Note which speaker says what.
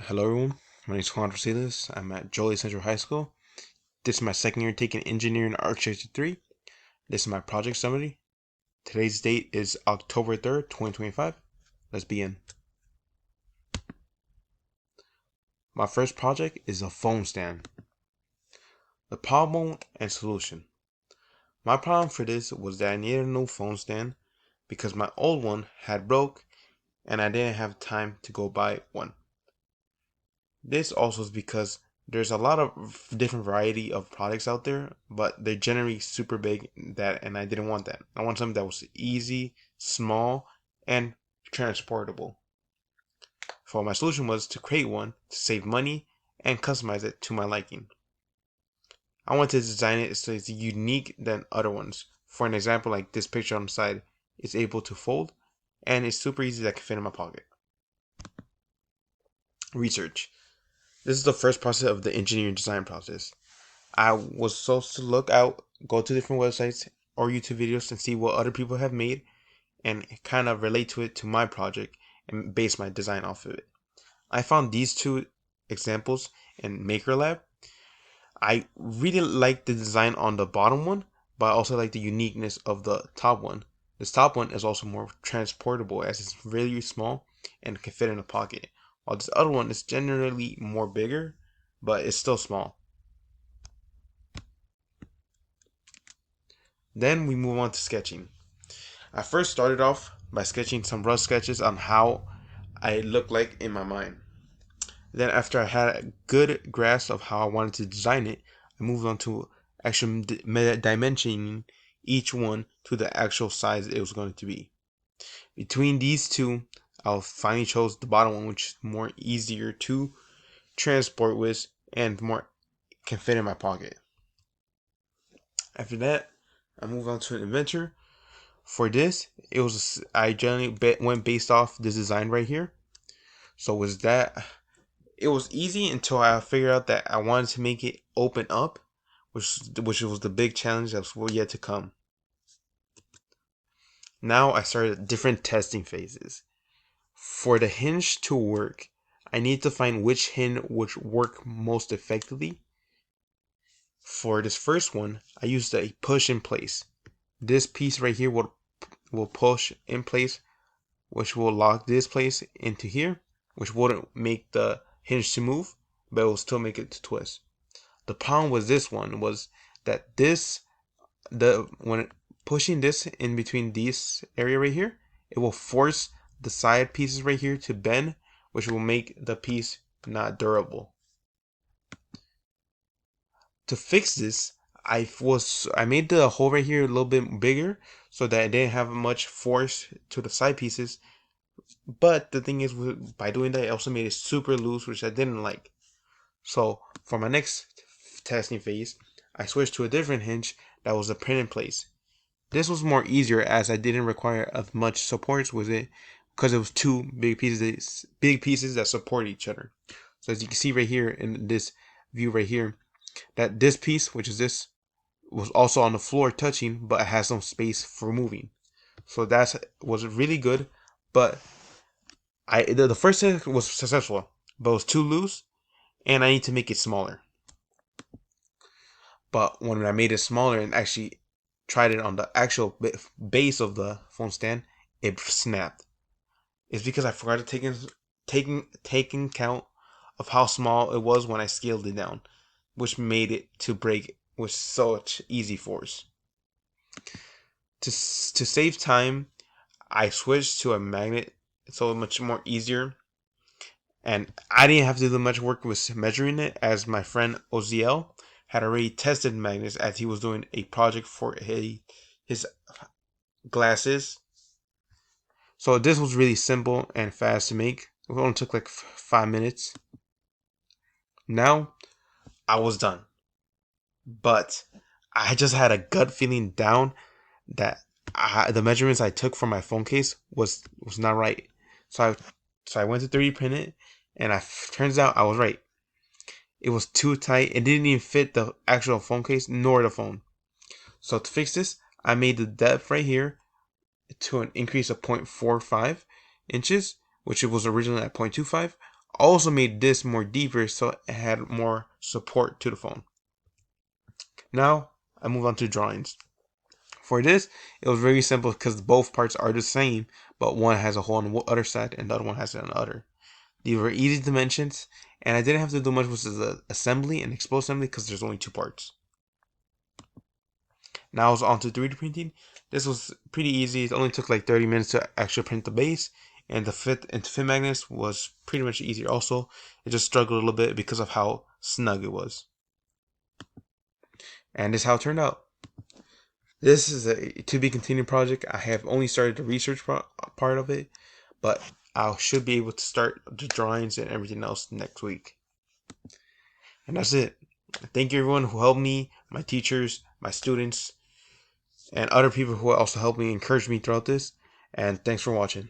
Speaker 1: Hello everyone, my name is Juan Rosales. I'm at Joliet Central High School. This is my second year taking Engineering and Architecture 3. This is my project summary. Today's date is October 3rd, 2025. Let's begin. My first project is a phone stand. The problem and solution. My problem for this was that I needed a new phone stand because my old one had broke and I didn't have time to go buy one. This also is because there's a lot of different variety of products out there, but they're generally super big and I didn't want that. I want something that was easy, small, and transportable. So my solution was to create one to save money and customize it to my liking. I want to design it so it's unique than other ones. For an example, like this picture on the side, it's able to fold and it's super easy that can fit in my pocket. Research. This is the first process of the engineering design process. I was supposed to go to different websites or YouTube videos and see what other people have made and kind of relate to it to my project and base my design off of it. I found these two examples in MakerLab. I really like the design on the bottom one, but I also like the uniqueness of the top one. This top one is also more transportable as it's really small and can fit in a pocket, while this other one is generally more bigger, but it's still small. Then we move on to sketching. I first started off by sketching some rough sketches on how I looked like in my mind. Then after I had a good grasp of how I wanted to design it, I moved on to actually dimensioning each one to the actual size it was going to be. Between these two, I finally chose the bottom one, which is more easier to transport with and more can fit in my pocket. After that, I moved on to an adventure. For this, I generally went based off this design right here. So was that it was easy until I figured out that I wanted to make it open up, which was the big challenge that was yet to come. Now I started different testing phases. For the hinge to work, I need to find which hinge would work most effectively. For this first one, I used a push in place. This piece right here will push in place, which will lock this place into here, which wouldn't make the hinge to move, but it will still make it to twist. The problem with this one was that when pushing this in between this area right here, it will force the side pieces right here to bend, which will make the piece not durable. To fix this, I made the hole right here a little bit bigger so that it didn't have much force to the side pieces. But the thing is, by doing that, I also made it super loose, which I didn't like. So for my next testing phase, I switched to a different hinge that was a pin in place. This was more easier as I didn't require as much supports with it because it was two big pieces that support each other. So as you can see right here in this view right here, that this piece, which is this, was also on the floor touching, but it has some space for moving. So that was really good, but the first test was successful, but it was too loose, and I need to make it smaller. But when I made it smaller and actually tried it on the actual base of the phone stand, it snapped. It's because I forgot to taking count of how small it was when I scaled it down, which made it to break with such easy force. To save time, I switched to a magnet. It's so much more easier, and I didn't have to do much work with measuring it, as my friend Oziel had already tested magnets as he was doing a project for his glasses. So this was really simple and fast to make. It only took like 5 minutes. Now I was done, but I just had a gut feeling down that the measurements I took from my phone case was not right. So I went to 3D print it, and turns out I was right. It was too tight. It didn't even fit the actual phone case nor the phone. So to fix this, I made the depth right here to an increase of 0.45 inches, which it was originally at 0.25. Also made this more deeper so it had more support to the phone. Now I move on to drawings. For this, it was very simple because both parts are the same, but one has a hole on the other side and the other one has it on the other. These were easy dimensions, and I didn't have to do much with the assembly and explode assembly because there's only two parts. Now I was on to 3D printing. This was pretty easy. It only took like 30 minutes to actually print the base, and the fit magnets was pretty much easier also. It just struggled a little bit because of how snug it was. And this is how it turned out. This is a to be continued project. I have only started the research part of it, but I should be able to start the drawings and everything else next week. And that's it. Thank you everyone who helped me, my teachers, my students, and other people who also helped me, encourage me throughout this. And thanks for watching.